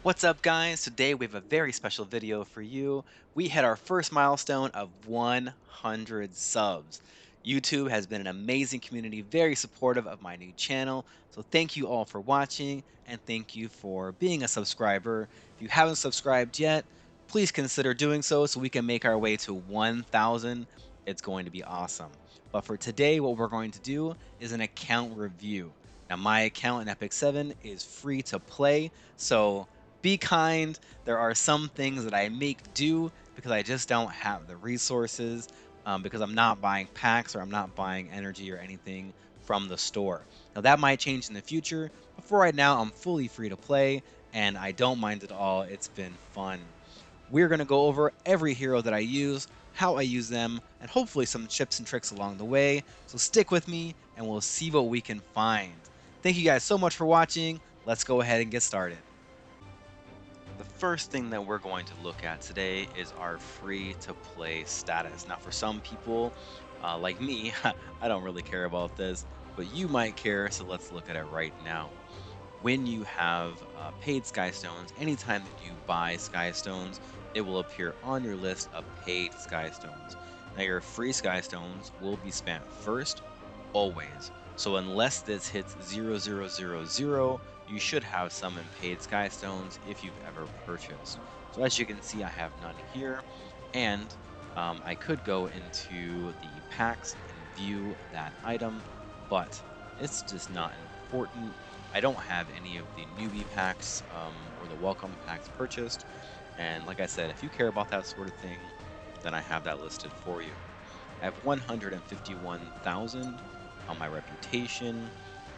What's up, guys? Today we have a very special video for you. We hit our first milestone of 100 subs. YouTube has been an amazing community, very supportive of my new channel. So thank you all for watching and thank you for being a subscriber. If you haven't subscribed yet, please consider doing so we can make our way to 1,000. It's going to be awesome. But for today, what we're going to do is an account review. Now, my account in Epic 7 is free to play, so be kind. There are some things that I make do because I just don't have the resources, because I'm not buying packs or I'm not buying energy or anything from the store. Now, that might change in the future, but for right now, I'm fully free to play and I don't mind at all. It's been fun. We're going to go over every hero that I use, how I use them, and hopefully some tips and tricks along the way. So stick with me and we'll see what we can find. Thank you guys so much for watching. Let's go ahead and get started. The first thing that we're going to look at today is our free to play status. Now, for some people like me, I don't really care about this, but you might care, so let's look at it right now. When you have paid Skystones, anytime that you buy Skystones, it will appear on your list of paid Skystones. Now, your free Skystones will be spent first, always. So unless this hits 0000, you should have some in paid Skystones if you've ever purchased. So as you can see, I have none here, and I could go into the packs and view that item, but it's just not important. I don't have any of the newbie packs or the welcome packs purchased, and like I said, if you care about that sort of thing, then I have that listed for you. I have 151,000 on my reputation,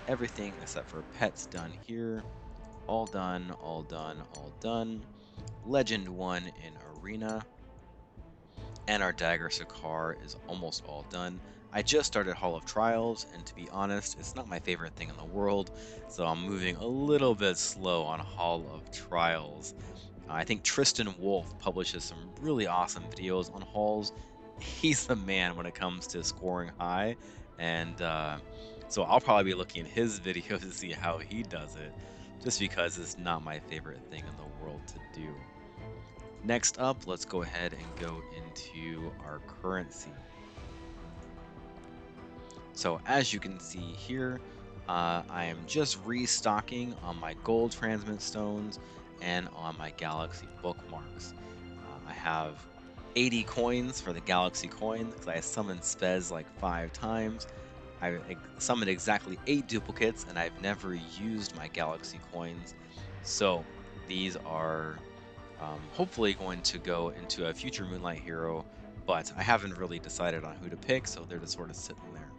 everything except for pets done here. All done, all done, all done. Legend 1 in Arena. And our Dagger Sakar is almost all done. I just started Hall of Trials, and to be honest, it's not my favorite thing in the world, so I'm moving a little bit slow on Hall of Trials. I think Tristan Wolf publishes some really awesome videos on halls. He's the man when it comes to scoring high, and so I'll probably be looking at his video to see how he does it, just because it's not my favorite thing in the world to do. Next up, let's go ahead and go into our currency. So as you can see here, I am just restocking on my gold transmit stones and on my galaxy bookmarks. I have 80 coins for the galaxy coin because I summoned Spez like 5 times. I summoned exactly 8 duplicates and I've never used my galaxy coins. So these are hopefully going to go into a future Moonlight hero, but I haven't really decided on who to pick, so they're just sort of sitting there.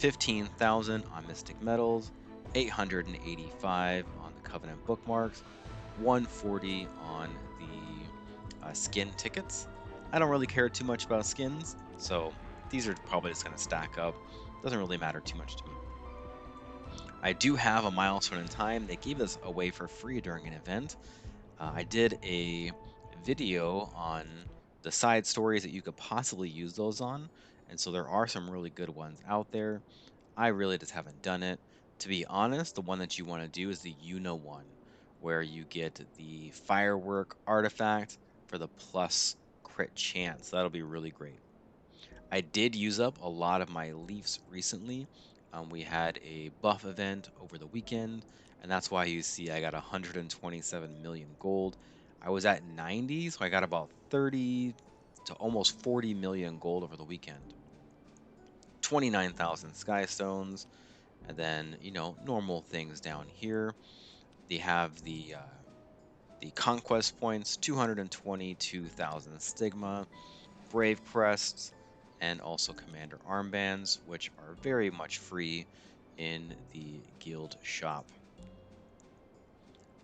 15,000 on Mystic Metals, 885 on the Covenant bookmarks, 140 on the skin tickets. I don't really care too much about skins, so these are probably just going to stack up. Doesn't really matter too much to me. I do have a milestone in time. They gave this away for free during an event. I did a video on the side stories that you could possibly use those on, and so there are some really good ones out there. I really just haven't done it. To be honest, the one that you want to do is the Una one, where you get the firework artifact for the plus crit chance. That'll be really great. I did use up a lot of my leaves recently. We had a buff event over the weekend, and that's why you see I got 127 million gold. I was at 90, so I got about 30 to almost 40 million gold over the weekend. 29,000 sky stones, and then normal things down here. They have the conquest points, 222,000 stigma, brave crests, and also commander armbands, which are very much free in the guild shop.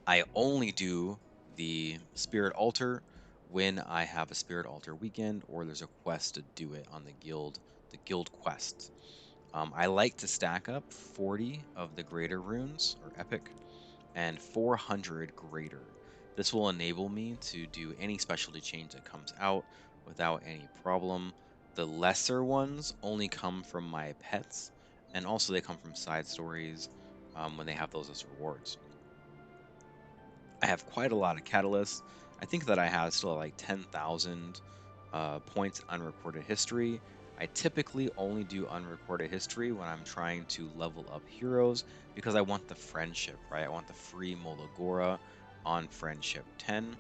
I only do the spirit altar when I have a spirit altar weekend or there's a quest to do it on the guild quests. I like to stack up 40 of the greater runes or epic and 400 greater. This will enable me to do any specialty change that comes out without any problem. The lesser ones only come from my pets, and also they come from side stories when they have those as rewards. I have quite a lot of catalysts. I think that I have still like 10,000 points unrecorded history. I typically only do unrecorded history when I'm trying to level up heroes because I want the friendship, right? I want the free Molagora on friendship 10.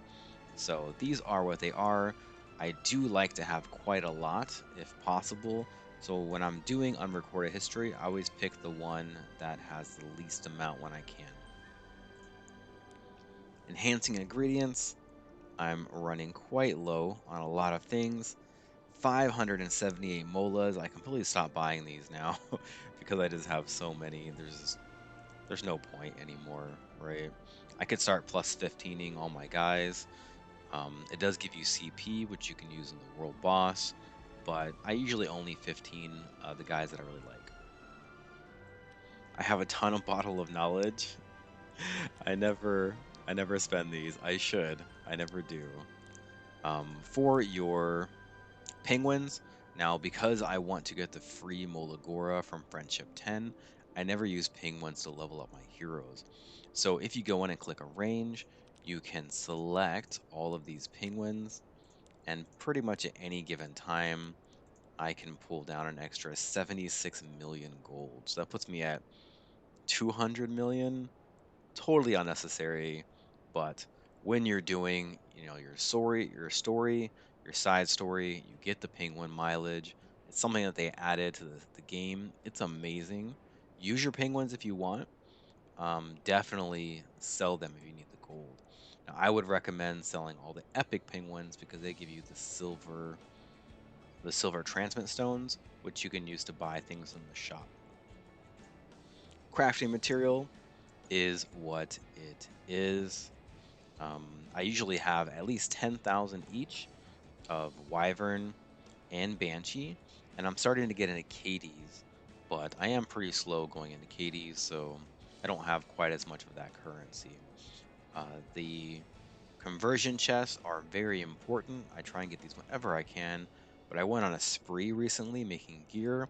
So these are what they are. I do like to have quite a lot if possible. So when I'm doing unrecorded history, I always pick the one that has the least amount when I can. Enhancing ingredients, I'm running quite low on a lot of things. 578 molas. I completely stopped buying these now because I just have so many. There's no point anymore, right? I could start plus 15ing all my guys. It does give you CP, which you can use in the world boss, but I usually only 15 the guys that I really like. I have a ton of bottle of knowledge. I never I never spend these. I should. I never do. For your penguins, now because I want to get the free Molagora from Friendship 10, I never use penguins to level up my heroes. So if you go in and click arrange, you can select all of these penguins, and pretty much at any given time, I can pull down an extra 76 million gold. So that puts me at 200 million. Totally unnecessary, but when you're doing, your story, your side story, you get the penguin mileage. It's something that they added to the game. It's amazing. Use your penguins if you want. Definitely sell them if you need the gold. Now, I would recommend selling all the epic penguins because they give you the silver transmit stones, which you can use to buy things in the shop. Crafting material is what it is. I usually have at least 10,000 each of Wyvern and Banshee, and I'm starting to get into Cades, but I am pretty slow going into Cades, so I don't have quite as much of that currency. The conversion chests are very important. I try and get these whenever I can, but I went on a spree recently making gear.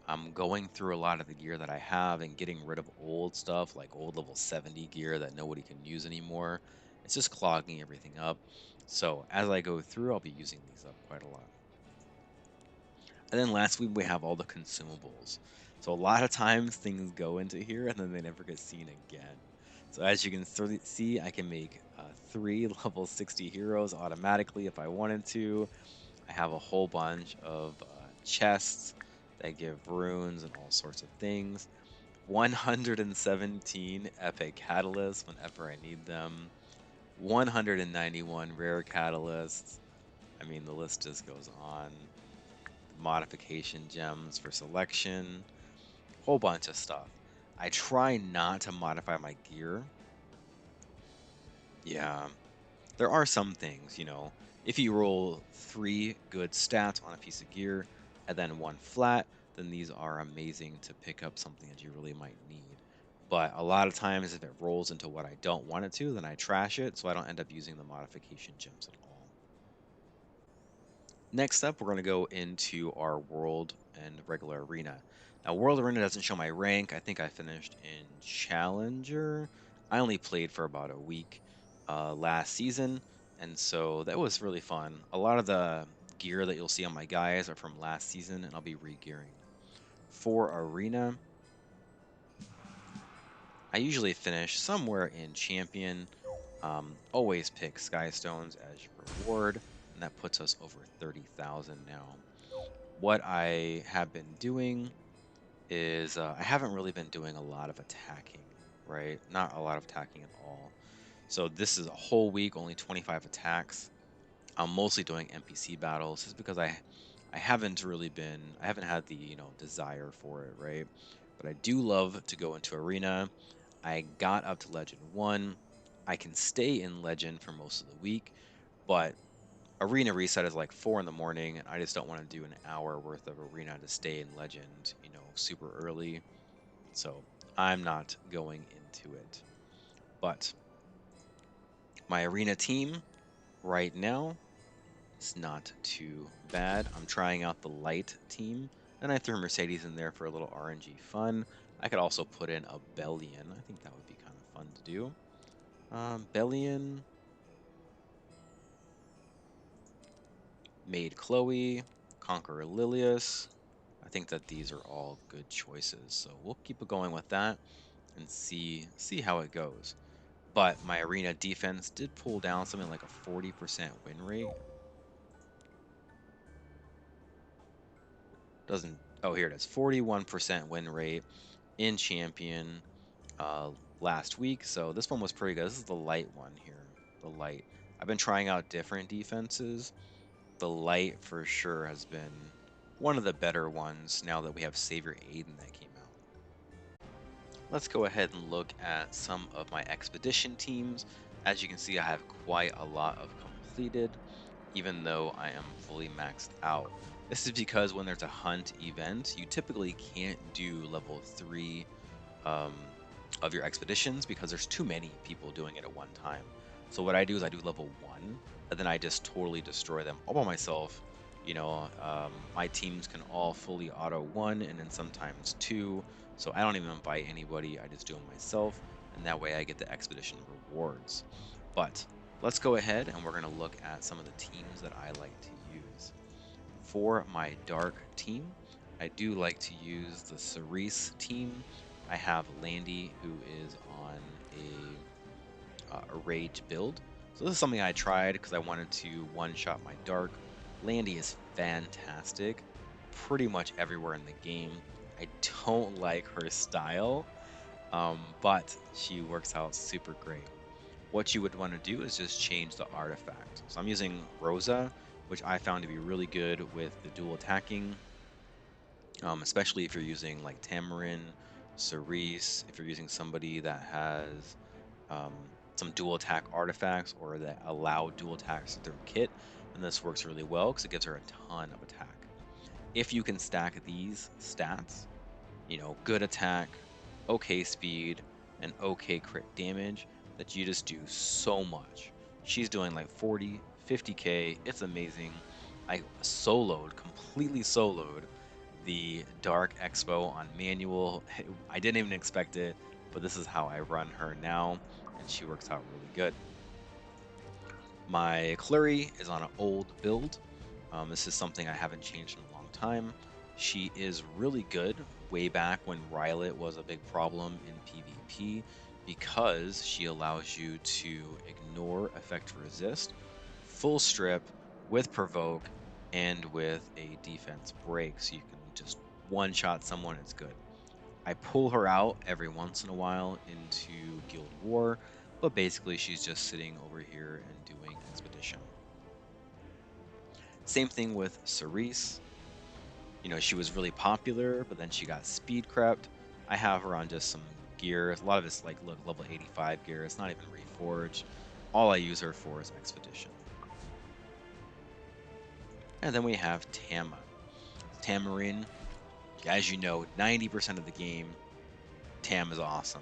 I'm going through a lot of the gear that I have and getting rid of old stuff like old level 70 gear that nobody can use anymore. It's just clogging everything up. So as I go through, I'll be using these up quite a lot. And then lastly, we have all the consumables. So a lot of times things go into here and then they never get seen again. So as you can see, I can make three level 60 heroes automatically if I wanted to. I have a whole bunch of chests that give runes and all sorts of things. 117 epic catalysts whenever I need them. 191 rare catalysts. I mean, the list just goes on. Modification gems for selection. Whole bunch of stuff. I try not to modify my gear. Yeah, there are some things. If you roll three good stats on a piece of gear and then one flat, then these are amazing to pick up something that you really might need. But a lot of times, if it rolls into what I don't want it to, then I trash it, so I don't end up using the modification gems at all. Next up, we're going to go into our world and regular arena. Now, world arena doesn't show my rank. I think I finished in challenger. I only played for about a week last season, and so that was really fun. A lot of the gear that you'll see on my guys are from last season, and I'll be re-gearing. For arena, I usually finish somewhere in champion. Always pick Skystones as your reward, and that puts us over 30,000 now. What I have been doing is I haven't really been doing a lot of attacking, right? Not a lot of attacking at all. So this is a whole week, only 25 attacks. I'm mostly doing NPC battles just because I haven't had the, desire for it, right? But I do love to go into arena. I got up to Legend 1. I can stay in Legend for most of the week, but arena reset is like 4 in the morning, and I just don't want to do an hour worth of arena to stay in Legend, super early. So I'm not going into it. But my arena team right now is not too bad. I'm trying out the light team, and I threw Mercedes in there for a little RNG fun. I could also put in a Bellion. I think that would be kind of fun to do. Bellion made Chloe, Conqueror Lilius. I think that these are all good choices, so we'll keep it going with that and see how it goes. But my arena defense did pull down something like a 40% win rate. Doesn't, oh, here it is, 41% win rate in champion uh, last week. So this one was pretty good. This is the light one here, the light. I've been trying out different defenses. The light for sure has been one of the better ones now that we have Savior Aiden that came out. Let's go ahead and look at some of my expedition teams. As you can see, I have quite a lot of completed, even though I am fully maxed out. This is because when there's a hunt event, you typically can't do level 3 um, of your expeditions because there's too many people doing it at one time. So what I do is I do level 1, and then I just totally destroy them all by myself. My teams can all fully auto 1 and then sometimes 2. So I don't even invite anybody, I just do them myself, and that way I get the expedition rewards. But let's go ahead and we're going to look at some of the teams that I like to use. For my dark team, I do like to use the Cerise team. I have Landy, who is on a rage build. So this is something I tried because I wanted to one-shot my dark. Landy is fantastic pretty much everywhere in the game. I don't like her style, but she works out super great. What you would want to do is just change the artifact. So I'm using Rosa, which I found to be really good with the dual attacking, especially if you're using like Tamarin, Cerise, if you're using somebody that has um, some dual attack artifacts or that allow dual attacks to their kit, then this works really well because it gives her a ton of attack. If you can stack these stats, good attack, okay speed, and okay crit damage, that you just do so much. She's doing like 40, 50k. It's amazing. I completely soloed the Dark Expo on manual. I didn't even expect it, but this is how I run her now, and she works out really good. My Clury is on an old build. This is something I haven't changed in a long time. She is really good way back when Rylet was a big problem in PvP because she allows you to ignore effect resist, full strip with provoke, and with a defense break. So you can just one shot someone, it's good. I pull her out every once in a while into Guild War, but basically she's just sitting over here and doing Expedition. Same thing with Cerise. She was really popular, but then she got speed crept. I have her on just some gear. A lot of it's like level 85 gear. It's not even reforged. All I use her for is Expedition. And then we have Tama. Tamarin, as you know, 90% of the game, Tam is awesome.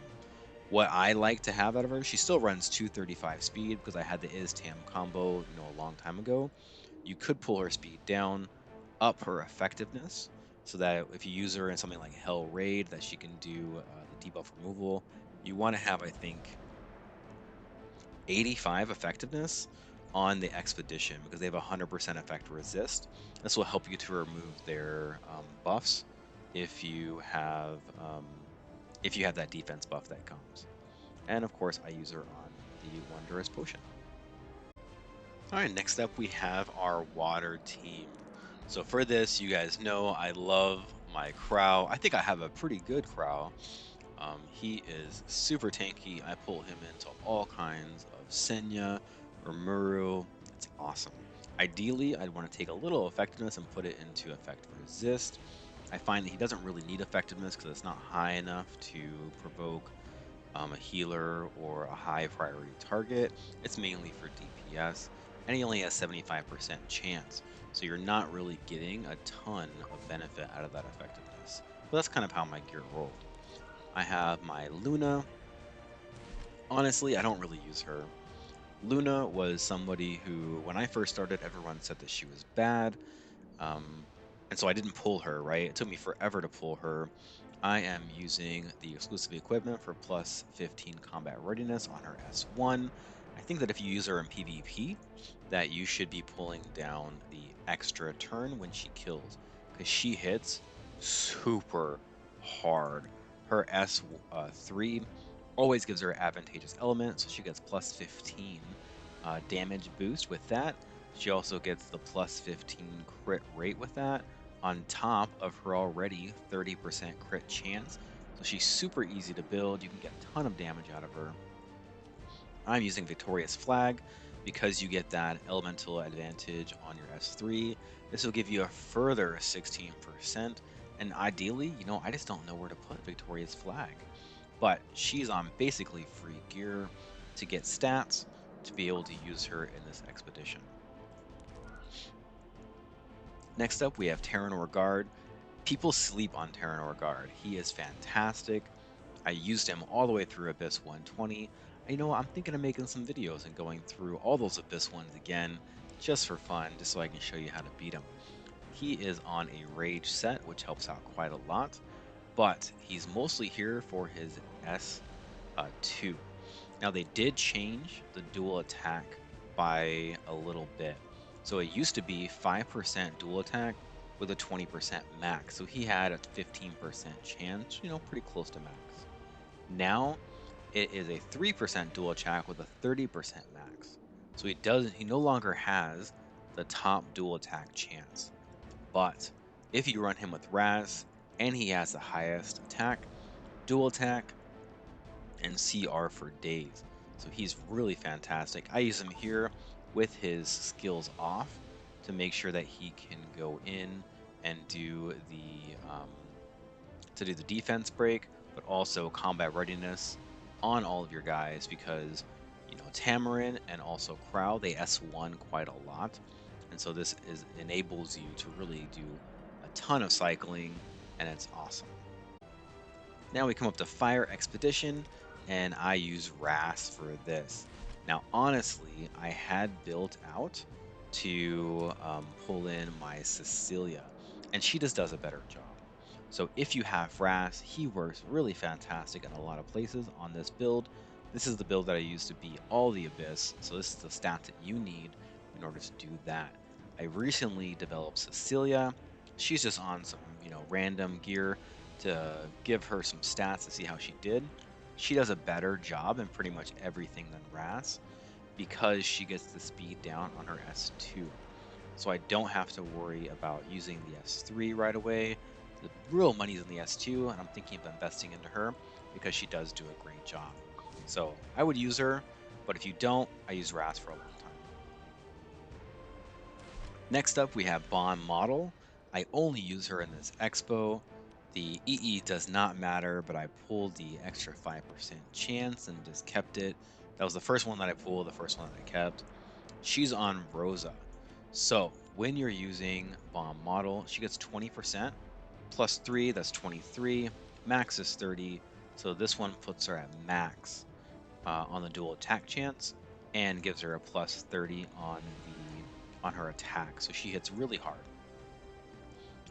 What I like to have out of her, she still runs 235 speed because I had the Is Tam combo, a long time ago. You could pull her speed down, up her effectiveness, so that if you use her in something like Hell Raid, that she can do the debuff removal. You want to have, I think, 85 effectiveness on the Expedition because they have 100% effect resist. This will help you to remove their buffs if you have that defense buff that comes. And of course, I use her on the Wondrous Potion. All right, next up we have our water team. So for this, you guys know I love my Crow. I think I have a pretty good Crow. He is super tanky. I pull him into all kinds of Senya or Muru. It's awesome. Ideally, I'd want to take a little effectiveness and put it into effect resist. I find that he doesn't really need effectiveness because it's not high enough to provoke a healer or a high priority target. It's mainly for DPS, and he only has 75% chance. So you're not really getting a ton of benefit out of that effectiveness. But that's kind of how my gear rolled. I have my Luna. Honestly, I don't really use her. Luna was somebody who, when I first started, everyone said that she was bad. And so I didn't pull her, right? It took me forever to pull her. I am using the exclusive equipment for plus 15 combat readiness on her S1. I think that if you use her in PvP, that you should be pulling down the extra turn when she kills, because she hits super hard. Her S3 always gives her advantageous element, so she gets plus 15 damage boost with that. She also gets the plus 15 crit rate with that on top of her already 30% crit chance. So she's super easy to build. You can get a ton of damage out of her. I'm using Victorious Flag because you get that elemental advantage on your S3. This will give you a further 16%. And ideally, I just don't know where to put Victorious Flag. But she's on basically free gear to get stats to be able to use her in this expedition. Next up, we have Terranor Guard. People sleep on Terranor Guard. He is fantastic. I used him all the way through Abyss 120. I'm thinking of making some videos and going through all those Abyss ones again, just for fun, just so I can show you how to beat him. He is on a Rage set, which helps out quite a lot, but he's mostly here for his S2. Now, they did change the dual attack by a little bit. So it used to be 5% dual attack with a 20% max. So he had a 15% chance, pretty close to max. Now it is a 3% dual attack with a 30% max. So he no longer has the top dual attack chance. But if you run him with Raz and he has the highest attack, dual attack, and CR for days. So he's really fantastic. I use him here with his skills off to make sure that he can go in and do the defense break, but also combat readiness on all of your guys because Tamarin and also Crow, they S1 quite a lot. And so this enables you to really do a ton of cycling, and it's awesome. Now we come up to Fire Expedition, and I use Ras for this. Now, honestly, I had built out to pull in my Cecilia, and she just does a better job. So if you have Ras, he works really fantastic in a lot of places on this build. This is the build that I use to beat all the Abyss, so this is the stat that you need in order to do that. I recently developed Cecilia. She's just on some, random gear to give her some stats to see how she did. She does a better job in pretty much everything than Ras because she gets the speed down on her S2. So I don't have to worry about using the S3 right away. The real money's in the S2, and I'm thinking of investing into her because she does do a great job. So I would use her, but if you don't, I use Ras for a long time. Next up, we have Bond Model. I only use her in this expo. The EE does not matter, but I pulled the extra 5% chance and just kept it. That was the first one that I pulled, the first one that I kept. She's on Rosa. So when you're using Bomb Model, she gets 20%. Plus 3, that's 23. Max is 30. So this one puts her at max on the dual attack chance and gives her a plus 30 on her attack. So she hits really hard.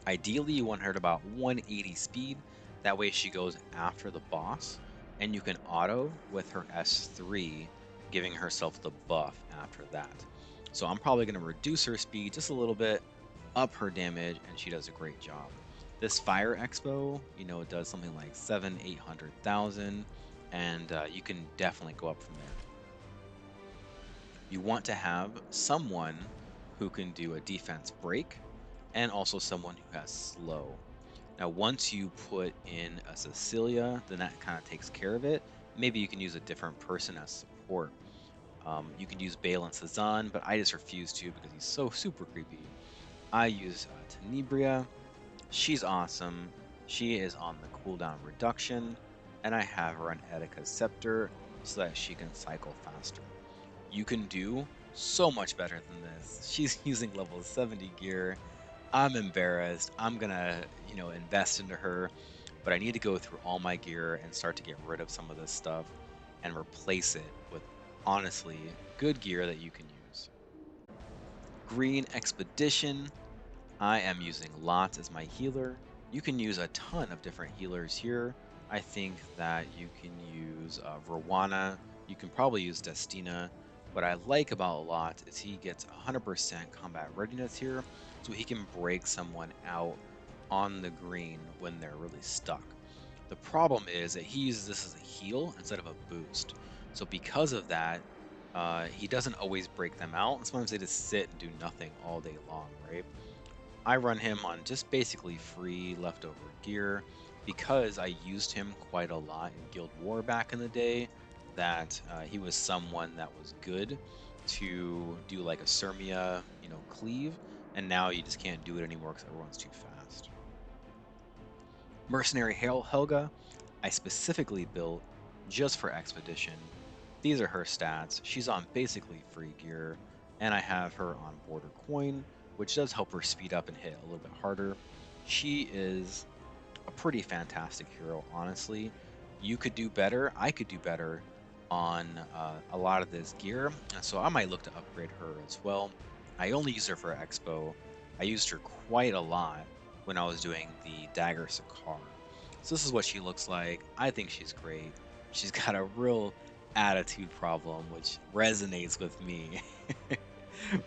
Ideally, you want her at about 180 speed. That way she goes after the boss, and you can auto with her S3, giving herself the buff after that. So I'm probably going to reduce her speed just a little bit, up her damage, and she does a great job. This Fire Expo, it does something like 800,000, and you can definitely go up from there. You want to have someone who can do a defense break and also someone who has slow. Now, once you put in a Cecilia, then that kind of takes care of it. Maybe you can use a different person as support. You can use Bale and Cezanne, but I just refuse to because he's so super creepy. I use Tenebria. She's awesome. She is on the cooldown reduction, and I have her on Etika Scepter so that she can cycle faster. You can do so much better than this. She's using level 70 gear. I'm embarrassed. I'm gonna, invest into her, but I need to go through all my gear and start to get rid of some of this stuff and replace it with honestly good gear that you can use. Green Expedition. I am using Lots as my healer. You can use a ton of different healers here. I think that you can use Rowana. You can probably use Destina. What I like about a lot is he gets 100% combat readiness here, so he can break someone out on the green when they're really stuck. The problem is that he uses this as a heal instead of a boost. So because of that, he doesn't always break them out. And sometimes they just sit and do nothing all day long, right? I run him on just basically free leftover gear because I used him quite a lot in Guild War back in the day. That he was someone that was good to do like a Sirmia, cleave, and now you just can't do it anymore because everyone's too fast. Mercenary Helga, I specifically built just for Expedition. These are her stats. She's on basically free gear, and I have her on Border Coin, which does help her speed up and hit a little bit harder. She is a pretty fantastic hero, honestly. You could do better. I could do better on a lot of this gear, and so I might look to upgrade her as well. I only use her for Expo. I used her quite a lot when I was doing the Dagger Sakar. So this is what she looks like. I think she's great. She's got a real attitude problem, which resonates with me,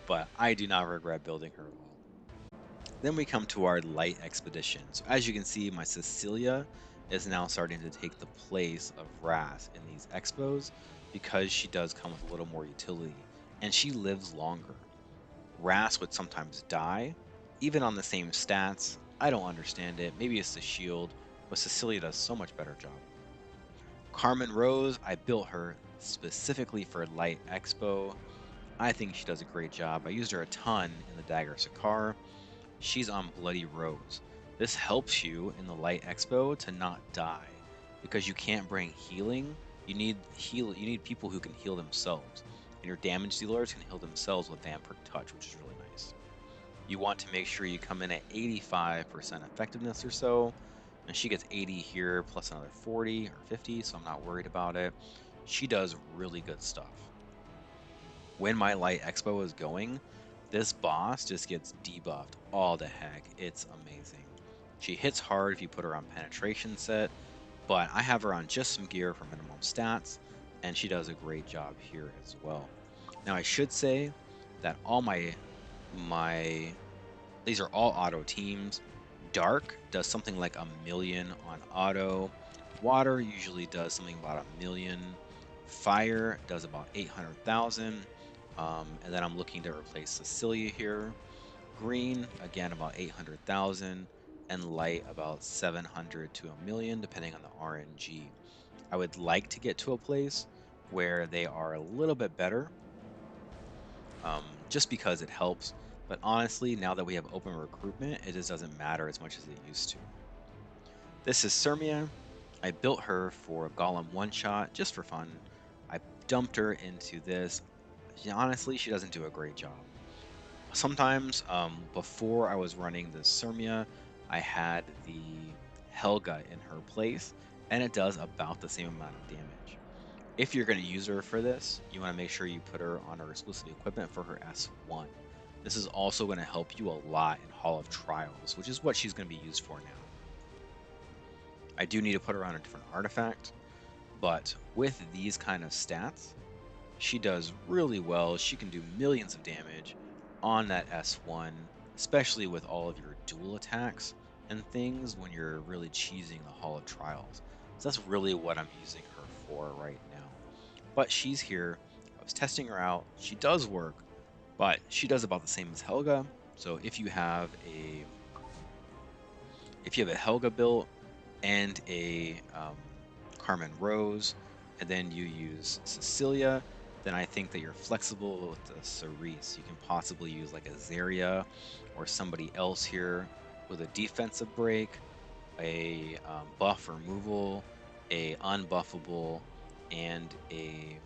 but I do not regret building her at all. Then we come to our light expedition. So as you can see, my Cecilia is now starting to take the place of Ras in these expos because she does come with a little more utility and she lives longer. Ras would sometimes die, even on the same stats. I don't understand it. Maybe it's the shield, but Cecilia does so much better job. Carmen Rose, I built her specifically for Light Expo. I think she does a great job. I used her a ton in the Dagger Sakar. She's on Bloody Rose. This helps you in the Light Expo to not die because you can't bring healing. You need people who can heal themselves. And your damage dealers can heal themselves with Vampiric Touch, which is really nice. You want to make sure you come in at 85% effectiveness or so. And she gets 80 here plus another 40 or 50, so I'm not worried about it. She does really good stuff. When my Light Expo is going, this boss just gets debuffed all the heck. It's amazing. She hits hard if you put her on penetration set, but I have her on just some gear for minimum stats, and she does a great job here as well. Now I should say that all my these are all auto teams. Dark does something like 1,000,000 on auto. Water usually does something about 1,000,000. Fire does about 800,000. And then I'm looking to replace Cecilia here. Green, again, about 800,000. And light, about 700 to 1,000,000, depending on the RNG. I would like to get to a place where they are a little bit better, just because it helps. But honestly, now that we have open recruitment, it just doesn't matter as much as it used to. This is Sirmia. I built her for a Golem one-shot just for fun. I dumped her into this. Honestly, she doesn't do a great job. Sometimes, before I was running the Sirmia, I had the Helga in her place, and it does about the same amount of damage. If you're going to use her for this, you want to make sure you put her on her exclusive equipment for her S1. This is also going to help you a lot in Hall of Trials, which is what she's going to be used for now. I do need to put her on a different artifact, but with these kind of stats, she does really well. She can do millions of damage on that S1, especially with all of your dual attacks and things when you're really cheesing the Hall of Trials. So that's really what I'm using her for right now. But she's here. I was testing her out. She does work, but she does about the same as Helga. So if you have a Helga build and a Carmen Rose, and then you use Cecilia, then I think that you're flexible with the Cerise. You can possibly use like a Zarya or somebody else here with a defensive break, a buff removal, a unbuffable, and a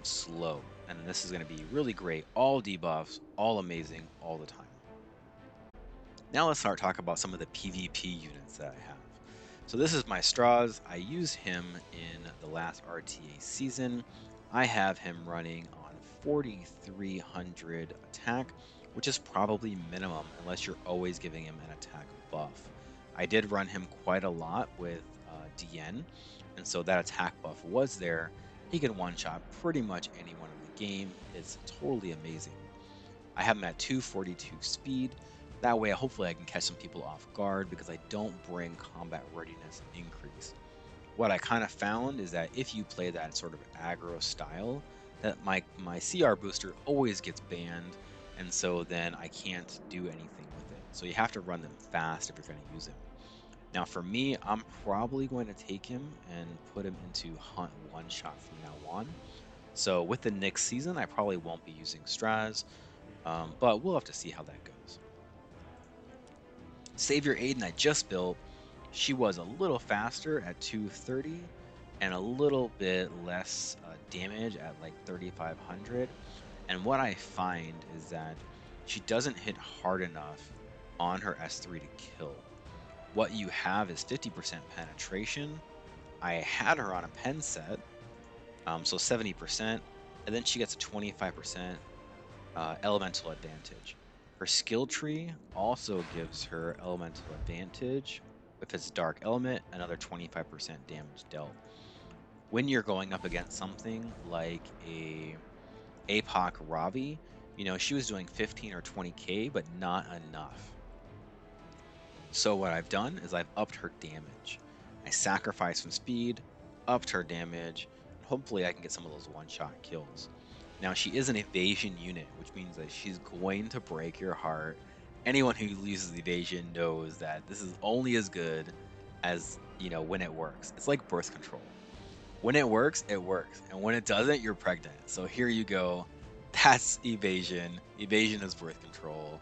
slow. And this is going to be really great. All debuffs, all amazing, all the time. Now let's start talking about some of the PvP units that I have. So this is my Straws. I used him in the last RTA season. I have him running on 4,300 attack, which is probably minimum unless you're always giving him an attack buff. I did run him quite a lot with DN, and so that attack buff was there. He can one-shot pretty much anyone in the game. It's totally amazing. I have him at 242 speed. That way, hopefully I can catch some people off guard because I don't bring combat readiness increase. What I kind of found is that if you play that sort of aggro style, that my CR booster always gets banned, and so then I can't do anything with it. So you have to run them fast if you're going to use him. Now for me, I'm probably going to take him and put him into Hunt one shot from now on. So with the next season, I probably won't be using Straz, but we'll have to see how that goes. Savior Aiden I just built, she was a little faster at 230 and a little bit less damage at like 3500. And what I find is that she doesn't hit hard enough on her S3 to kill. What you have is 50% penetration. I had her on a pen set, so 70%, and then she gets a 25% elemental advantage. Her skill tree also gives her elemental advantage. If it's dark element, another 25% damage dealt. When you're going up against something like a APOC Ravi, she was doing 15 or 20k, but not enough. So what I've done is I've upped her damage. I sacrificed some speed, upped her damage, and hopefully I can get some of those one-shot kills. Now she is an evasion unit, which means that she's going to break your heart. Anyone who uses evasion knows that this is only as good as, when it works. It's like birth control. When it works, it works. And when it doesn't, you're pregnant. So here you go. That's evasion. Evasion is birth control.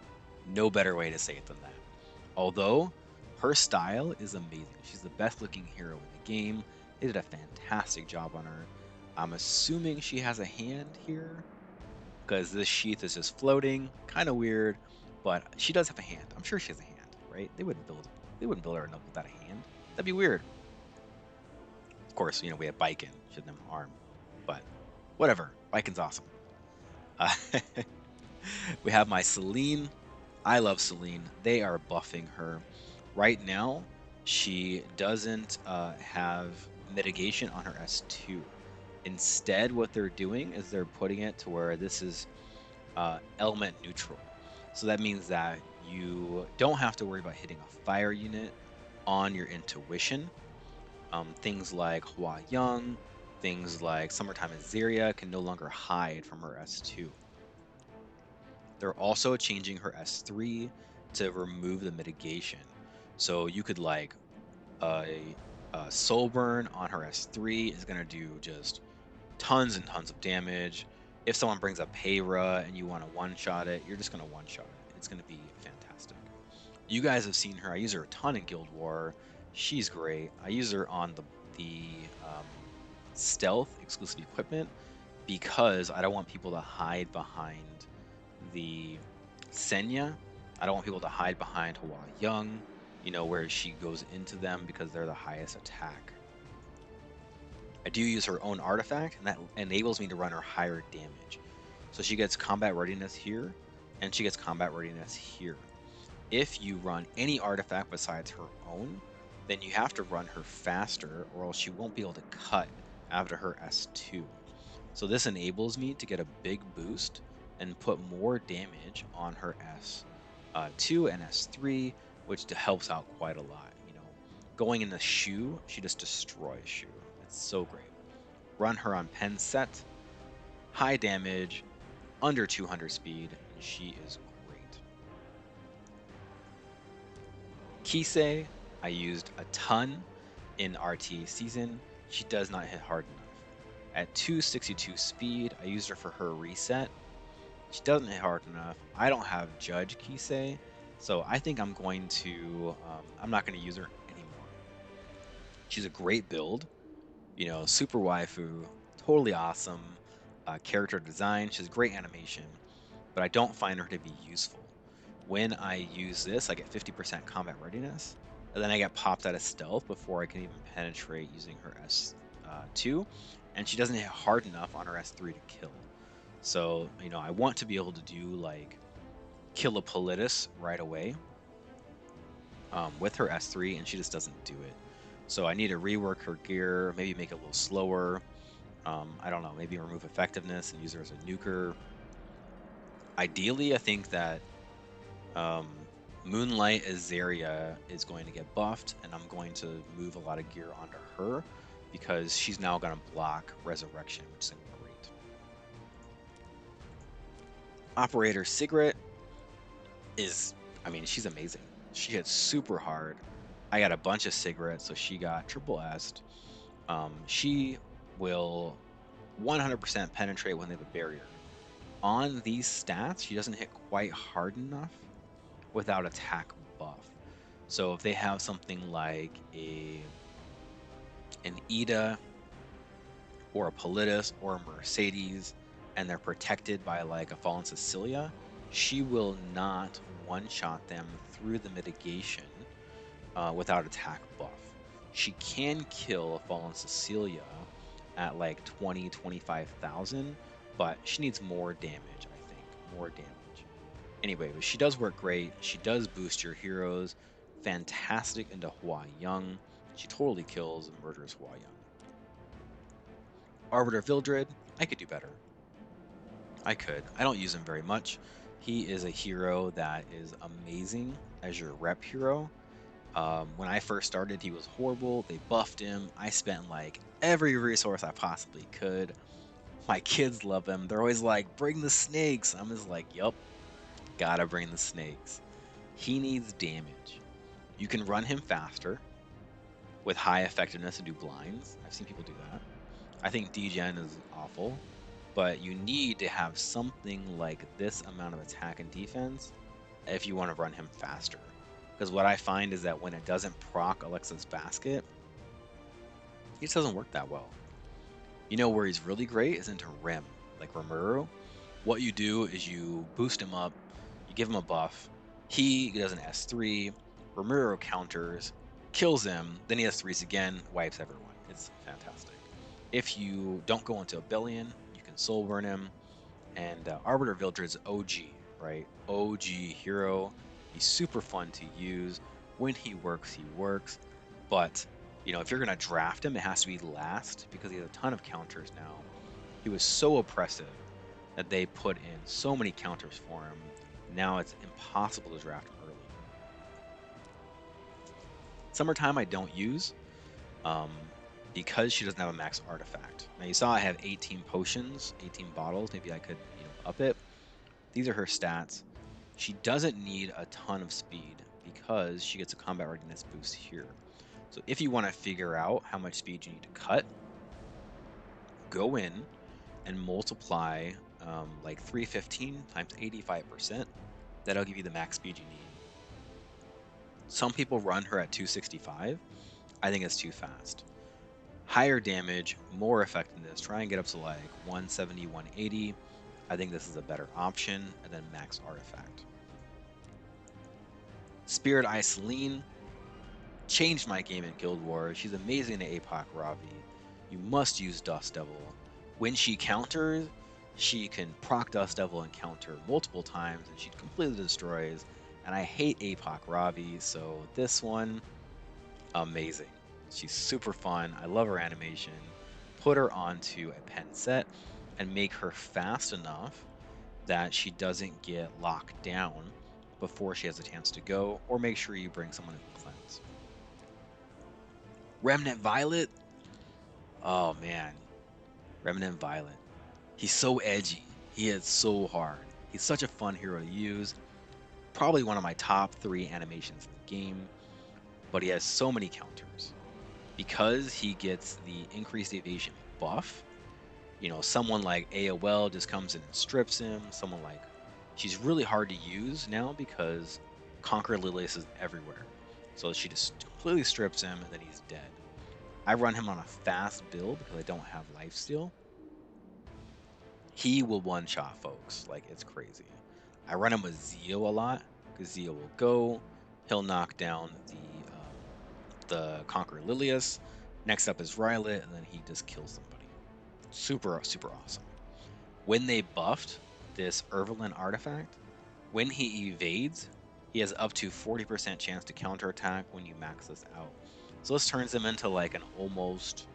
No better way to say it than that. Although her style is amazing. She's the best looking hero in the game. They did a fantastic job on her. I'm assuming she has a hand here because this sheath is just floating. Kind of weird, but she does have a hand. I'm sure she has a hand, right? They wouldn't build her enough without a hand. That'd be weird. Of course, we have Baiken. Shouldn't have an arm, but whatever. Baiken's awesome. Uh, we have my Celine. I love Celine. They are buffing her. Right now, she doesn't have mitigation on her S2. Instead, what they're doing is they're putting it to where this is element neutral. So that means that you don't have to worry about hitting a fire unit on your intuition. Things like Hua Young, things like Summertime Azaria can no longer hide from her S2. They're also changing her S3 to remove the mitigation. So you could like a soul burn on her S3 is gonna do just tons and tons of damage. If someone brings up Heyra and you want to one-shot it, you're just gonna one-shot it. It's gonna be fantastic. You guys have seen her. I use her a ton in Guild War. She's great. I use her on the stealth exclusive equipment because I don't want people to hide behind the Senya. I don't want people to hide behind Hua Young, where she goes into them because they're the highest attack. I do use her own artifact, and that enables me to run her higher damage. So she gets combat readiness here, and she gets combat readiness here. If you run any artifact besides her own, then you have to run her faster, or else she won't be able to cut after her S2. So this enables me to get a big boost and put more damage on her S2 and S3, which helps out quite a lot. Going in the Shu, she just destroys Shu. It's so great. Run her on pen set, high damage, under 200 speed, and she is great. Kisei, I used a ton in RT season. She does not hit hard enough. At 262 speed, I used her for her reset. She doesn't hit hard enough. I don't have Judge Kisei, so I think I'm going to, I'm not going to use her anymore. She's a great build, super waifu, totally awesome character design. She has great animation, but I don't find her to be useful. When I use this, I get 50% combat readiness, and then I get popped out of stealth before I can even penetrate using her S2, and she doesn't hit hard enough on her S3 to kill. So, I want to be able to do like kill a Politis right away. with her S3, and she just doesn't do it. So I need to rework her gear, maybe make it a little slower. I don't know, maybe remove effectiveness and use her as a nuker. Ideally, I think that um, Moonlight Azaria is going to get buffed, and I'm going to move a lot of gear onto her because she's now going to block Resurrection, which is great. Operator Sigret is, I mean, she's amazing. She hits super hard. I got a bunch of cigarettes, so she got triple S. She will 100% penetrate when they have a barrier. On these stats, she doesn't hit quite hard enough without attack buff. So if they have something like an Ida or a Politis or a Mercedes and they're protected by like a Fallen Cecilia, she will not one-shot them through the mitigation without attack buff. She can kill a Fallen Cecilia at like 20, 25,000, but she needs more damage, I think. More damage. Anyway, but she does work great. She does boost your heroes. Fantastic into Hua Young. She totally kills and murders Hua Young. Arbiter Vildred, I could do better. I could. I don't use him very much. He is a hero that is amazing as your rep hero. When I first started, he was horrible. They buffed him. I spent like every resource I possibly could. My kids love him. They're always like, bring the snakes. I'm just like, yup, gotta bring the snakes. He needs damage. You can run him faster with high effectiveness and do blinds. I've seen people do that. I think degen is awful, but you need to have something like this amount of attack and defense if you want to run him faster. Because what I find is that when it doesn't proc Alexa's basket, he just doesn't work that well. You know where he's really great is into Rim, like Rimuru. What you do is you boost him up, you give him a buff, he does an S3, Rimuru counters, kills him, then he S3s again, wipes everyone. It's fantastic. If you don't go into a billion, you can soul burn him. And Arbiter Vildred's OG, right? OG hero. He's super fun to use. When he works, he works. But, you know, if you're going to draft him, it has to be last because he has a ton of counters now. He was so oppressive that they put in so many counters for him. Now it's impossible to draft him early. Summertime I don't use because she doesn't have a max artifact. Now you saw I have 18 potions, 18 bottles. Maybe I could, you know, up it. These are her stats. She doesn't need a ton of speed because she gets a combat readiness boost here. So if you want to figure out how much speed you need to cut, go in and multiply like 315 times 85%. That'll give you the max speed you need. Some people run her at 265. I think it's too fast. Higher damage, more effectiveness. Try and get up to like 170, 180. I think this is a better option. And then max artifact. Spirit Iceline changed my game in Guild Wars. She's amazing at APOC Ravi. You must use Dust Devil. When she counters, she can proc Dust Devil and counter multiple times, and she completely destroys. And I hate APOC Ravi, so this one, amazing. She's super fun. I love her animation. Put her onto a pen set and make her fast enough that she doesn't get locked down before she has a chance to go, or make sure you bring someone who can cleanse. Remnant Violet, oh man, Remnant Violet. He's so edgy. He hits so hard. He's such a fun hero to use. Probably one of my top 3 animations in the game, but he has so many counters. Because he gets the increased evasion buff, you know, someone like AOL just comes in and strips him. Someone like, she's really hard to use now because Conquer Lilius is everywhere. So she just completely strips him and then he's dead. I run him on a fast build because I don't have lifesteal. He will one-shot folks. Like, it's crazy. I run him with Zeo a lot because Zeo will go. He'll knock down the Conquer Lilius. Next up is Rylet, and then he just kills somebody. Super, super awesome. When they buffed this Irvelin artifact, when he evades, He has up to 40% chance to counterattack when you max this out. So this turns him into like an almost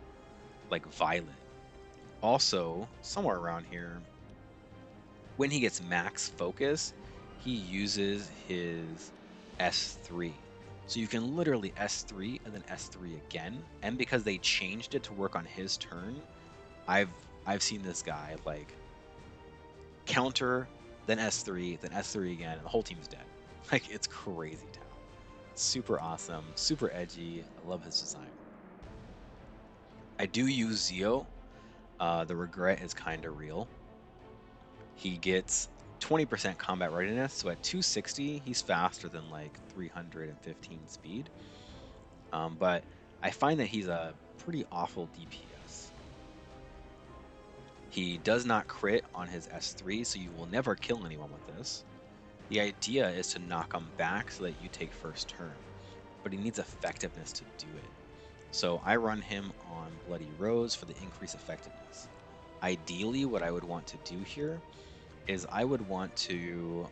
like Violet. Also, somewhere around here, when he gets max focus, he uses his S3. So you can literally S3 and then S3 again. And because they changed it to work on his turn, I've I've seen this guy like counter, then S3, then S3 again, and the whole team's dead. Like it's crazy town. Super awesome, super edgy. I love his design. I do use Zeo. The regret is kind of real. He gets 20% combat readiness, so at 260, he's faster than like 315 speed. But I find that he's a pretty awful DPS. He does not crit on his S3, so you will never kill anyone with this. The idea is to knock him back so that you take first turn, but he needs effectiveness to do it. So I run him on Bloody Rose for the increased effectiveness. Ideally, what I would want to do here is I would want to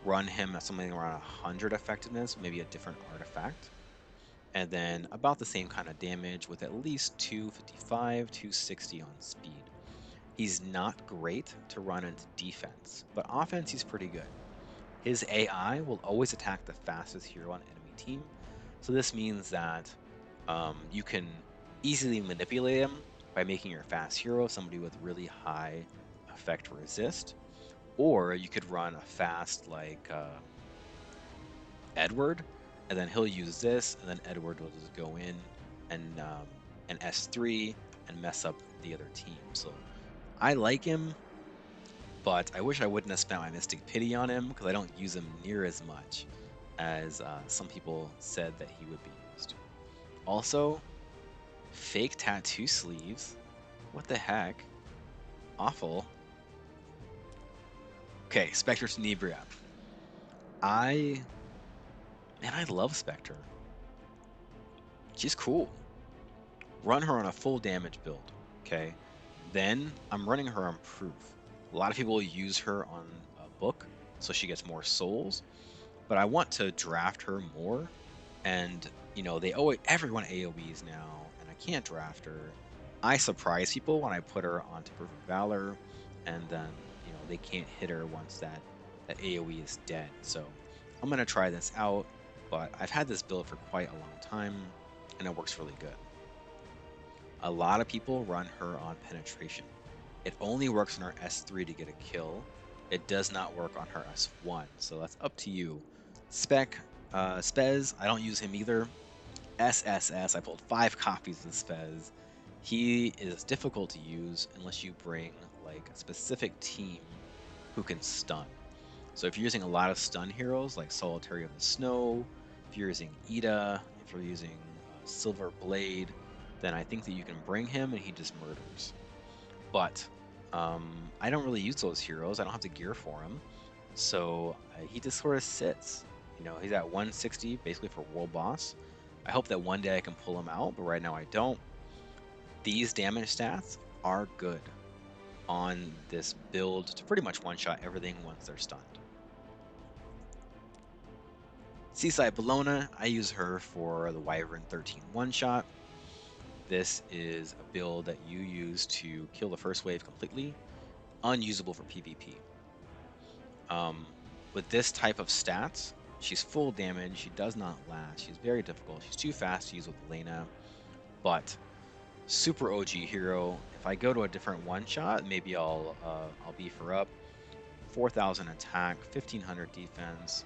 run him at something around 100 effectiveness, maybe a different artifact, and then about the same kind of damage with at least 255, 260 on speed. He's not great to run into defense, but offense he's pretty good. His AI will always attack the fastest hero on enemy team, so this means that you can easily manipulate him by making your fast hero somebody with really high effect resist, or you could run a fast like Edward, and then he'll use this, and then Edward will just go in and S3 and mess up the other team. So I like him, but I wish I wouldn't have spent my Mystic Pity on him because I don't use him near as much as some people said that he would be used. Also, fake tattoo sleeves. What the heck? Awful. Okay, Spectre Tenebria. I love Spectre. She's cool. Run her on a full damage build. Okay. Then I'm running her on proof. A lot of people use her on a book, so she gets more souls. But I want to draft her more. And everyone AoEs now, and I can't draft her. I surprise people when I put her onto Proof of Valor, and then they can't hit her once that AoE is dead. So I'm gonna try this out, but I've had this build for quite a long time, and it works really good. A lot of people run her on penetration. It only works on her S3 to get a kill. It does not work on her S1, so that's up to you. Spez, I don't use him either. SSS, I pulled 5 copies of Spez. He is difficult to use unless you bring like a specific team who can stun. So if you're using a lot of stun heroes like Solitary of the Snow, if you're using Ida, if you're using Silver Blade, then I think that you can bring him and he just murders. But I don't really use those heroes. I don't have the gear for him. So he just sort of sits. He's at 160 basically for World Boss. I hope that one day I can pull him out, but right now I don't. These damage stats are good on this build to pretty much one-shot everything once they're stunned. Seaside Bellona, I use her for the Wyvern 13 one-shot. This is a build that you use to kill the first wave completely, unusable for PvP. With this type of stats, she's full damage, she does not last, she's very difficult, she's too fast to use with Lena, but super OG hero. If I go to a different one-shot, maybe I'll beef her up. 4,000 attack, 1,500 defense,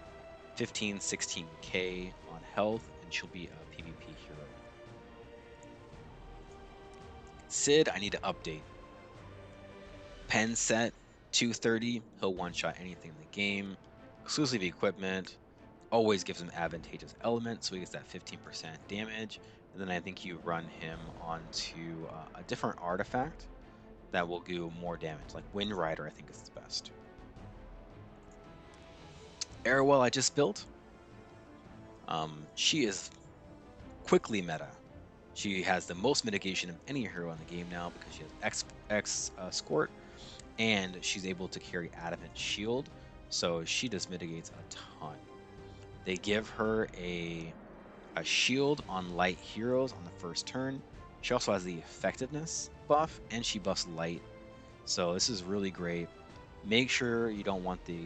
15, 16k on health, and she'll be a PvP hero. Sid, I need to update. Pen set, 230, he'll one-shot anything in the game. Exclusive equipment, always gives him advantageous element, so he gets that 15% damage. And then I think you run him onto a different artifact that will do more damage, like Wind Rider I think is the best. Arowell I just built. She is quickly meta. She has the most mitigation of any hero in the game now because she has X Escort, and she's able to carry Adamant Shield. So she just mitigates a ton. They give her a shield on light heroes on the first turn. She also has the effectiveness buff, and she buffs light. So this is really great. Make sure you don't want the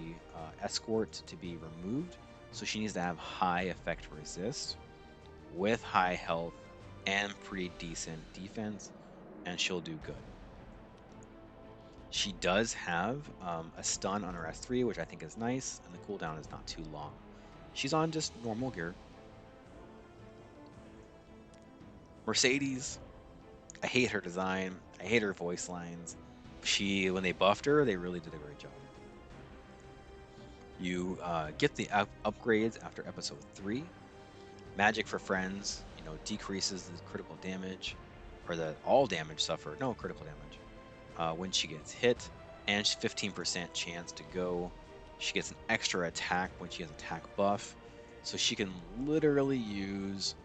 escort to be removed. So she needs to have high effect resist with high health and pretty decent defense, and she'll do good. She does have a stun on her S3, which I think is nice, and the cooldown is not too long. She's on just normal gear. Mercedes, I hate her design. I hate her voice lines. When they buffed her, they really did a great job. You get the upgrades after episode 3. Magic for Friends, decreases the critical damage, or the all damage suffered, no critical damage, when she gets hit, and 15% chance to go. She gets an extra attack when she has attack buff, so she can literally use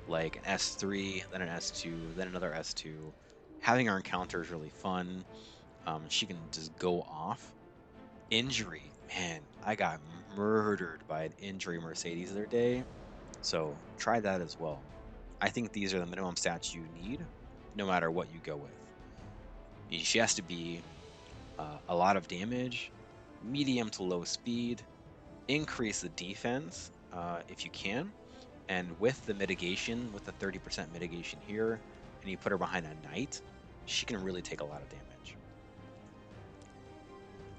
like an S3, then an S2, then another S2. Having her encounter is really fun. She can just go off. Injury, man, I got murdered by an injury Mercedes the other day, so try that as well. I think these are the minimum stats you need, no matter what you go with. She has to be a lot of damage, medium to low speed, increase the defense if you can, and with the mitigation, with the 30% mitigation here, and you put her behind a knight, she can really take a lot of damage.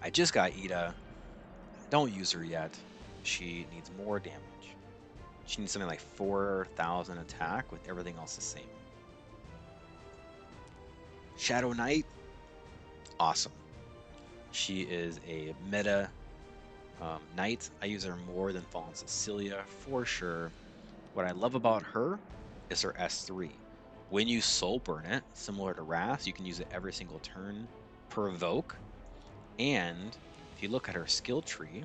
I just got Ida. Don't use her yet. She needs more damage. She needs something like 4,000 attack with everything else the same. Shadow Knight, awesome. She is a meta knight. I use her more than Fallen Cecilia for sure. What I love about her is her S3. When you soul burn it, similar to Wrath, you can use it every single turn, provoke, and if you look at her skill tree,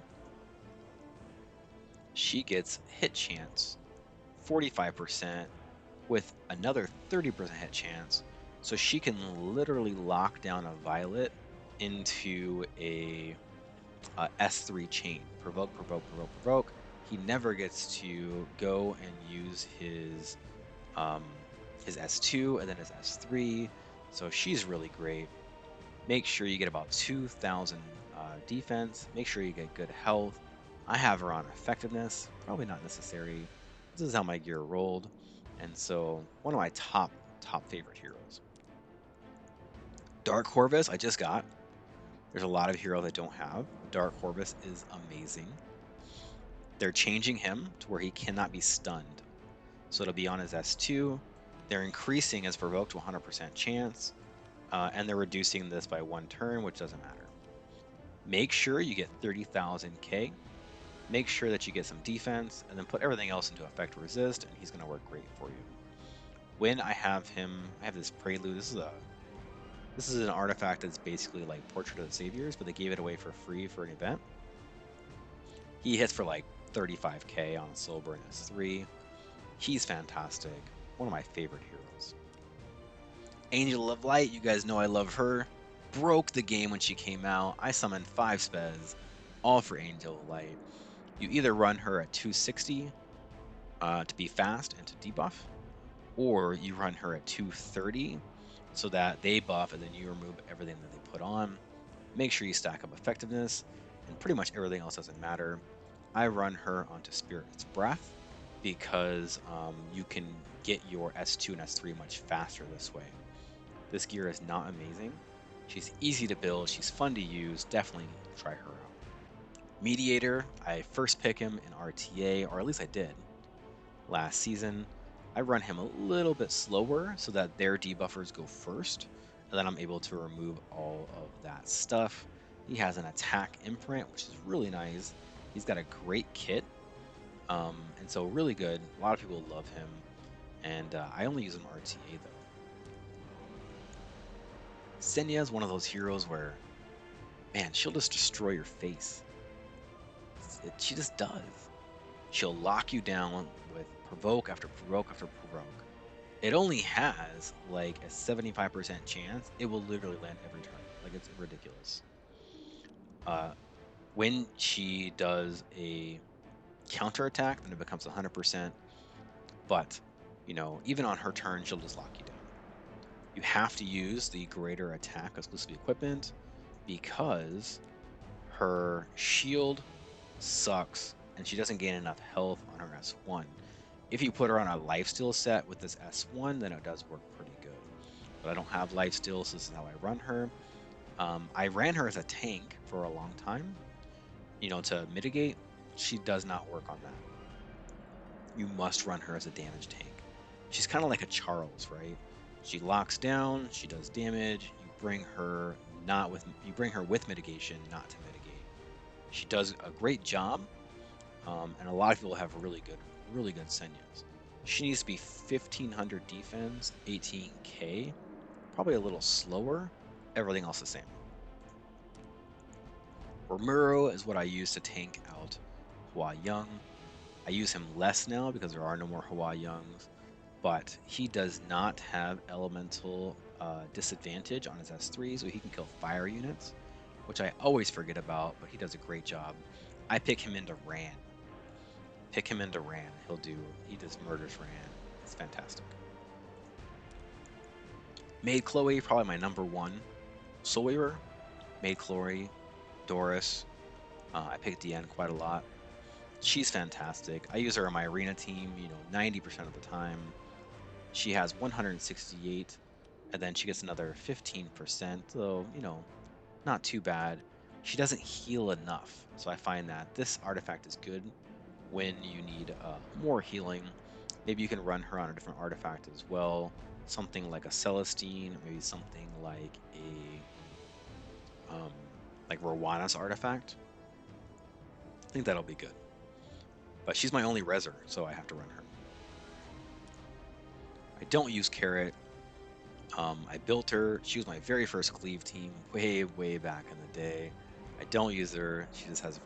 she gets hit chance 45% with another 30% hit chance. So she can literally lock down a Violet into a S3 chain. Provoke, provoke, provoke, provoke. He never gets to go and use his S2 and then his S3. So she's really great. Make sure you get about 2,000 defense. Make sure you get good health. I have her on effectiveness. Probably not necessary. This is how my gear rolled. And so one of my top favorite heroes. Dark Corvus I just got. There's a lot of heroes I don't have. Dark Corvus is amazing. They're changing him to where he cannot be stunned. So it'll be on his S2. They're increasing his provoke to 100% chance. And they're reducing this by 1 turn, which doesn't matter. Make sure you get 30,000 K. Make sure that you get some defense, and then put everything else into effect resist, and he's going to work great for you. When I have him, I have this Prelude. This is an artifact that's basically like Portrait of the Saviors, but they gave it away for free for an event. He hits for like 35K on a Soulburn S3. He's fantastic. One of my favorite heroes. Angel of Light, you guys know I love her. Broke the game when she came out. I summoned 5 spells, all for Angel of Light. You either run her at 260 to be fast and to debuff, or you run her at 230 so that they buff and then you remove everything that they put on. Make sure you stack up effectiveness, and pretty much everything else doesn't matter. I run her onto Spirit's Breath because you can get your S2 and S3 much faster this way. This gear is not amazing. She's easy to build, she's fun to use, definitely try her out. Mediator, I first pick him in RTA, or at least I did last season. I run him a little bit slower so that their debuffers go first, and then I'm able to remove all of that stuff. He has an attack imprint, which is really nice. He's got a great kit, and so really good. A lot of people love him, and I only use him RTA though. Senya is one of those heroes where, man, she'll just destroy your face. She just does. She'll lock you down with provoke after provoke after provoke. It only has like a 75% chance it will literally land every turn. Like, it's ridiculous. When she does a counterattack, then it becomes 100%. But, even on her turn, she'll just lock you down. You have to use the greater attack exclusive equipment because her shield sucks and she doesn't gain enough health on her S1. If you put her on a lifesteal set with this S1, then it does work pretty good. But I don't have lifesteal, so this is how I run her. I ran her as a tank for a long time, to mitigate. She does not work on that. You must run her as a damage tank. She's kind of like a Charles, right? She locks down, she does damage. You bring her with mitigation, not to mitigate. She does a great job, and a lot of people have really good Senyas. She needs to be 1500 defense, 18k, probably a little slower. Everything else the same. Romero is what I use to tank out Hua-Young. I use him less now because there are no more Hua-Youngs, but he does not have elemental disadvantage on his S3, so he can kill fire units, which I always forget about, but he does a great job. I pick him into Ran. He just murders Ran. It's fantastic. Maid Chloe, probably my number one Soul Weaver. Maid Chloe, Doris. I pick Diane quite a lot. She's fantastic. I use her on my arena team, 90% of the time. She has 168, and then she gets another 15%, so, not too bad. She doesn't heal enough, so I find that this artifact is good when you need more healing. Maybe you can run her on a different artifact as well, something like a Celestine, maybe something like Rowana's artifact. I think that'll be good. But she's my only reser, so I have to run her. I don't use Carrot. I built her. She was my very first cleave team way back in the day. I don't use her. She just has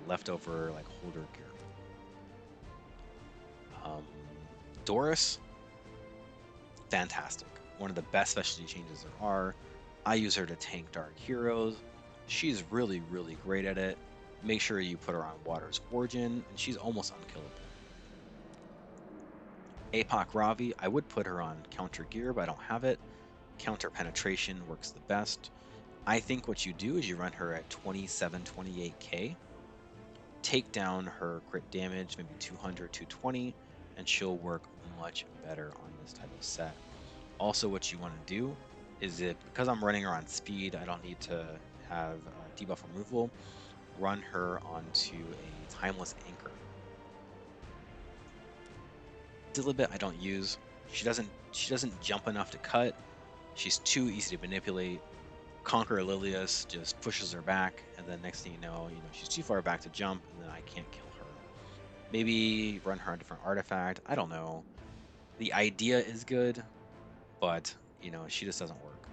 leftover like holder gear. Doris, fantastic. One of the best specialty changes there are. I use her to tank dark heroes. She's really great at it. Make sure you put her on Water's Origin, and she's almost unkillable. Apoc Ravi, I would put her on counter gear, but I don't have it. Counter penetration works the best. I think what you do is you run her at 27, 28k, take down her crit damage, maybe 200, 220, and she'll work much better on this type of set. Also, what you want to do is because I'm running her on speed, I don't need to have debuff removal. Run her onto a Timeless Anchor. Dilibet I don't use. She doesn't jump enough to cut. She's too easy to manipulate. Conquer Lilius just pushes her back, and then next thing you know, she's too far back to jump, and then I can't kill her. Maybe run her on a different artifact. I don't know. The idea is good, but she just doesn't work.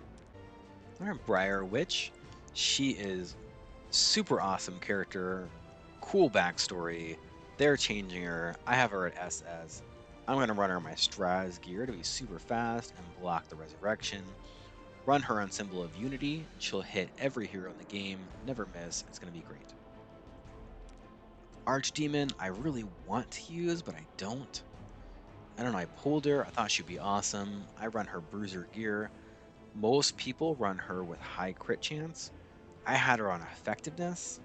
All right, Briar Witch. She is super awesome character, cool backstory. They're changing her. I have her at SS. I'm gonna run her on my Straz gear to be super fast and block the resurrection. Run her on Symbol of Unity. She'll hit every hero in the game, never miss. It's gonna be great. Archdemon, I really want to use, but I don't. I don't know, I pulled her. I thought she'd be awesome. I run her Bruiser gear. Most people run her with high crit chance. I had her on effectiveness.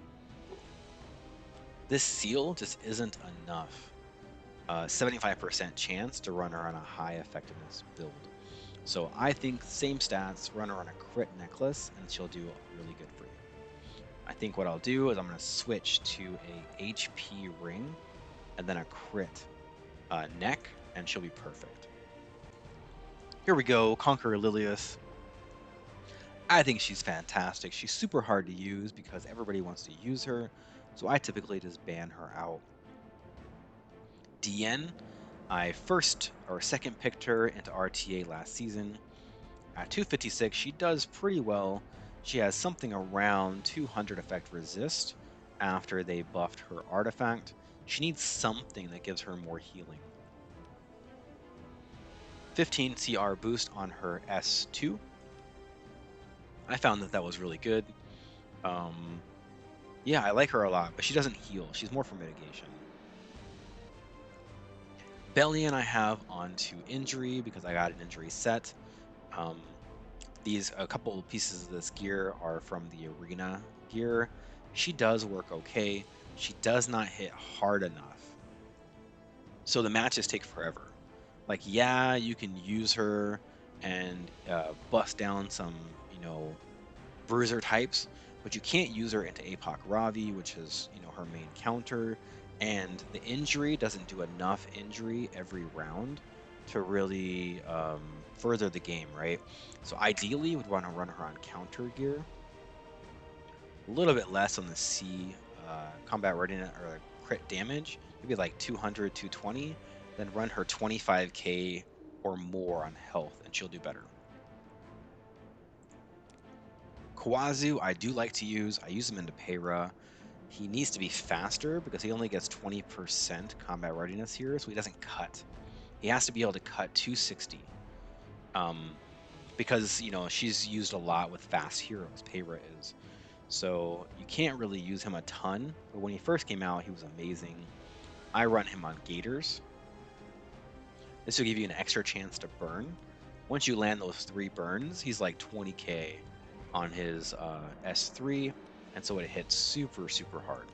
This seal just isn't enough. 75% chance to run her on a high effectiveness build. So I think same stats, run her on a crit necklace, and she'll do really good for you. I think what I'll do is I'm going to switch to a HP ring and then a crit neck, and she'll be perfect. Here we go, Conqueror Lilius. I think she's fantastic. She's super hard to use because everybody wants to use her, so I typically just ban her out. Diane, I first or second picked her into RTA last season. At 256, she does pretty well. She has something around 200 effect resist after they buffed her artifact. She needs something that gives her more healing. 15 CR boost on her S2. I found that was really good. Yeah, I like her a lot, but she doesn't heal. She's more for mitigation. Bellion I have onto injury because I got an injury set. Um, these a couple of pieces of this gear are from the arena gear. She does work okay. She does not hit hard enough. So the matches take forever. Like, yeah, you can use her and bust down some, bruiser types, but you can't use her into Apoc Ravi, which is, her main counter. And the injury doesn't do enough injury every round to really further the game, right? So ideally, you would want to run her on counter gear, a little bit less on the C combat readiness or like crit damage, maybe like 200, 220, then run her 25k or more on health, and she'll do better. Kawazu, I do like to use. I use him into Payra. He needs to be faster because he only gets 20% combat readiness here, so he doesn't cut. He has to be able to cut 260. Um, because she's used a lot with fast heroes. Payra is. So you can't really use him a ton, but when he first came out, he was amazing. I run him on Gators. This will give you an extra chance to burn. Once you land those 3 burns, he's like 20k on his S3, and so it hits super, super hard.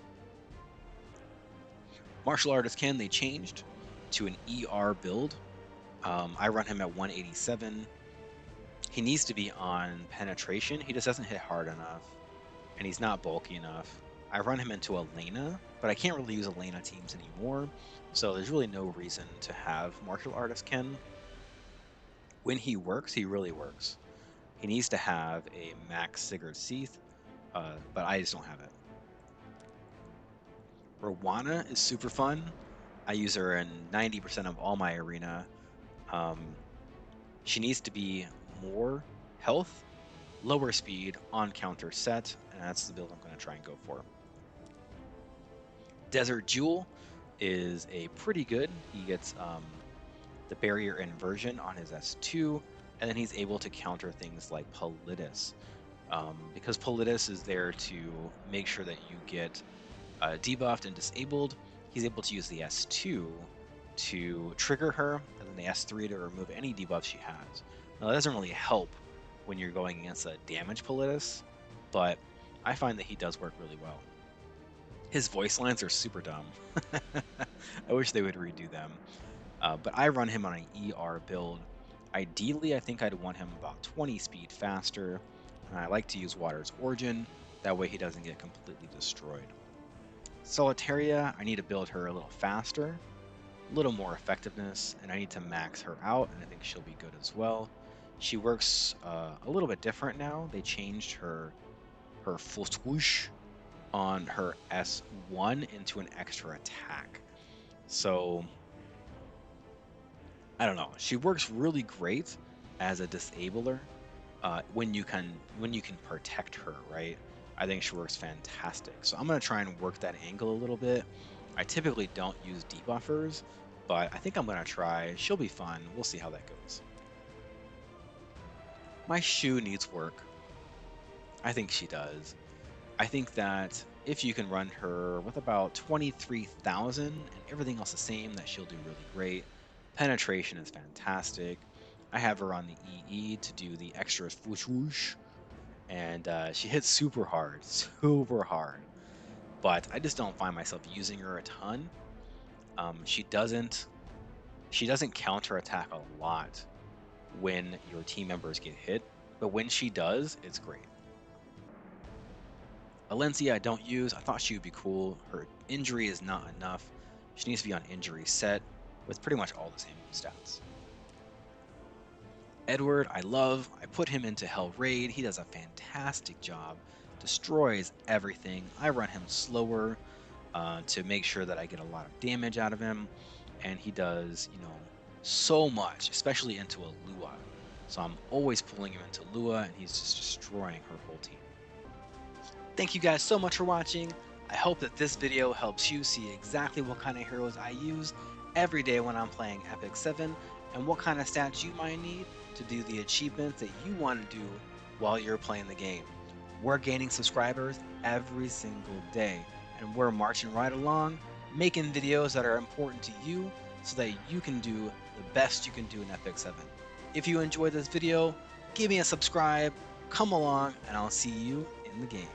Martial Artist Ken, they changed to an ER build. I run him at 187. He needs to be on penetration. He just doesn't hit hard enough, and he's not bulky enough. I run him into Elena, but I can't really use Elena teams anymore, so there's really no reason to have Martial Artist Ken. When he works, he really works. He needs to have a max Sigurd Seath, but I just don't have it. Rowana is super fun. I use her in 90% of all my arena. Um, she needs to be more health, lower speed, on counter set, and that's the build I'm going to try and go for. Desert Jewel is a pretty good. He gets the barrier inversion on his S2, and then he's able to counter things like Politis. Because Politis is there to make sure that you get debuffed and disabled, he's able to use the S2 to trigger her, and then the S3 to remove any debuffs she has. Now, that doesn't really help when you're going against a damage Politis, but I find that he does work really well. His voice lines are super dumb. I wish they would redo them. But I run him on an ER build. Ideally, I think I'd want him about 20 speed faster. And I like to use Water's Origin. That way he doesn't get completely destroyed. Solitaria, I need to build her a little faster, a little more effectiveness, and I need to max her out, and I think she'll be good as well. She works a little bit different now. They changed her full swoosh on her S1 into an extra attack. So I don't know. She works really great as a disabler when you can protect her, right? I think she works fantastic. So I'm gonna try and work that angle a little bit. I typically don't use debuffers, but I think I'm gonna try. She'll be fun. We'll see how that goes. My Shu needs work. I think she does. I think that if you can run her with about 23,000 and everything else the same, that she'll do really great. Penetration is fantastic. I have her on the EE to do the extra swoosh whoosh, and she hits super hard, super hard. But I just don't find myself using her a ton. She doesn't counter attack a lot when your team members get hit, but when she does, it's great. Alencia I don't use. I thought she would be cool. Her injury is not enough. She needs to be on injury set with pretty much all the same stats. Edward, I love. I put him into Hell Raid. He does a fantastic job. Destroys everything. I run him slower to make sure that I get a lot of damage out of him. And he does, so much, especially into a Lua. So I'm always pulling him into Lua, and he's just destroying her whole team. Thank you guys so much for watching. I hope that this video helps you see exactly what kind of heroes I use every day when I'm playing Epic 7 and what kind of stats you might need to do the achievements that you want to do while you're playing the game. We're gaining subscribers every single day, and we're marching right along, making videos that are important to you so that you can do the best you can do in FX7. If you enjoyed this video, give me a subscribe, come along, and I'll see you in the game.